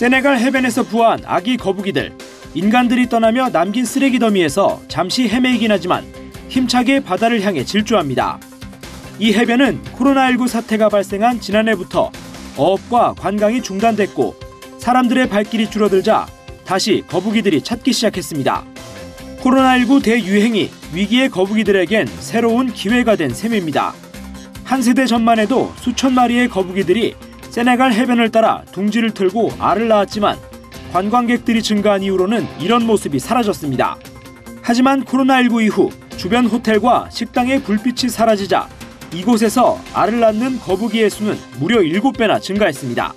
세네갈 해변에서 부화한 아기 거북이들. 인간들이 떠나며 남긴 쓰레기 더미에서 잠시 헤매이긴 하지만 힘차게 바다를 향해 질주합니다. 이 해변은 코로나19 사태가 발생한 지난해부터 어업과 관광이 중단됐고 사람들의 발길이 줄어들자 다시 거북이들이 찾기 시작했습니다. 코로나19 대유행이 위기의 거북이들에겐 새로운 기회가 된 셈입니다. 한 세대 전만 해도 수천 마리의 거북이들이 세네갈 해변을 따라 둥지를 틀고 알을 낳았지만 관광객들이 증가한 이후로는 이런 모습이 사라졌습니다. 하지만 코로나19 이후 주변 호텔과 식당의 불빛이 사라지자 이곳에서 알을 낳는 거북이의 수는 무려 7배나 증가했습니다.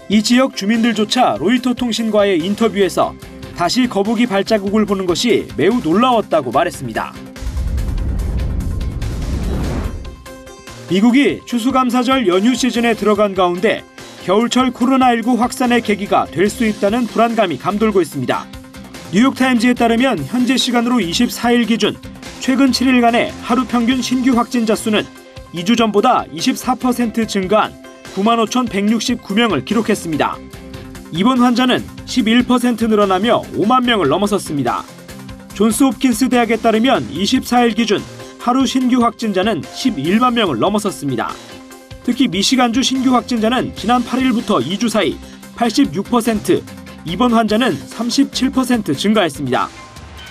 이 지역 주민들조차 로이터 통신과의 인터뷰에서 다시 거북이 발자국을 보는 것이 매우 놀라웠다고 말했습니다. 미국이 추수감사절 연휴 시즌에 들어간 가운데 겨울철 코로나19 확산의 계기가 될 수 있다는 불안감이 감돌고 있습니다. 뉴욕타임즈에 따르면 현재 시간으로 24일 기준 최근 7일간의 하루 평균 신규 확진자 수는 2주 전보다 24% 증가한 95,169명을 기록했습니다. 입원 환자는 11% 늘어나며 5만 명을 넘어섰습니다. 존스홉킨스 대학에 따르면 24일 기준 하루 신규 확진자는 11만 명을 넘어섰습니다. 특히 미시간주 신규 확진자는 지난 8일부터 2주 사이 86%, 입원 환자는 37% 증가했습니다.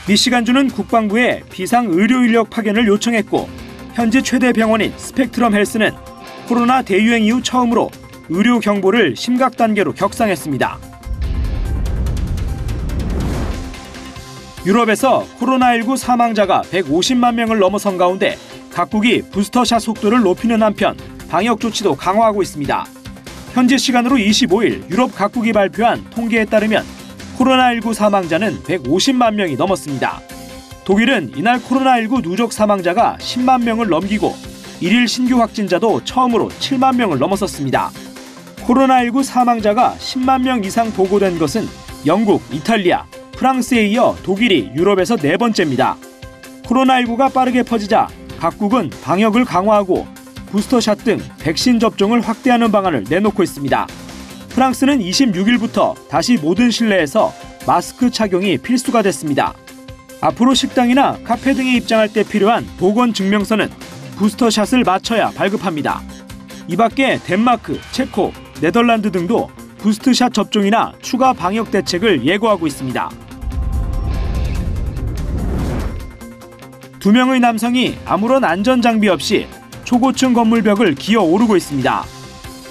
미시간주는 국방부에 비상 의료 인력 파견을 요청했고 현재 최대 병원인 스펙트럼 헬스는 코로나 대유행 이후 처음으로 의료 경보를 심각 단계로 격상했습니다. 유럽에서 코로나19 사망자가 150만 명을 넘어선 가운데 각국이 부스터샷 속도를 높이는 한편 방역 조치도 강화하고 있습니다. 현재 시간으로 25일 유럽 각국이 발표한 통계에 따르면 코로나19 사망자는 150만 명이 넘었습니다. 독일은 이날 코로나19 누적 사망자가 10만 명을 넘기고 일일 신규 확진자도 처음으로 7만 명을 넘어섰습니다. 코로나19 사망자가 10만 명 이상 보고된 것은 영국, 이탈리아, 프랑스에 이어 독일이 유럽에서 4번째입니다. 코로나19가 빠르게 퍼지자 각국은 방역을 강화하고 부스터샷 등 백신 접종을 확대하는 방안을 내놓고 있습니다. 프랑스는 26일부터 다시 모든 실내에서 마스크 착용이 필수가 됐습니다. 앞으로 식당이나 카페 등에 입장할 때 필요한 보건 증명서는 부스터샷을 맞춰야 발급합니다. 이 밖에 덴마크, 체코, 네덜란드 등도 부스트샷 접종이나 추가 방역 대책을 예고하고 있습니다. 2명의 남성이 아무런 안전장비 없이 초고층 건물 벽을 기어 오르고 있습니다.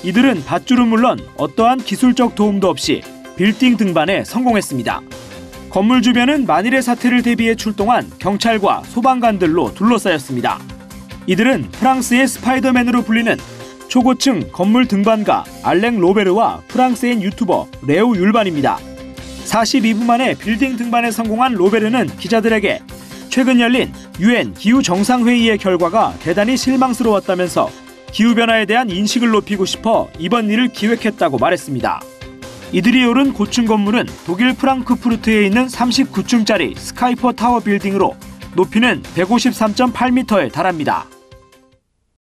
이들은 밧줄은 물론 어떠한 기술적 도움도 없이 빌딩 등반에 성공했습니다. 건물 주변은 만일의 사태를 대비해 출동한 경찰과 소방관들로 둘러싸였습니다. 이들은 프랑스의 스파이더맨으로 불리는 초고층 건물 등반가 알랭 로베르와 프랑스인 유튜버 레오 율반입니다. 42분 만에 빌딩 등반에 성공한 로베르는 기자들에게 최근 열린 UN 기후정상회의의 결과가 대단히 실망스러웠다면서 기후변화에 대한 인식을 높이고 싶어 이번 일을 기획했다고 말했습니다. 이들이 오른 고층 건물은 독일 프랑크푸르트에 있는 39층짜리 스카이퍼 타워 빌딩으로 높이는 153.8m에 달합니다.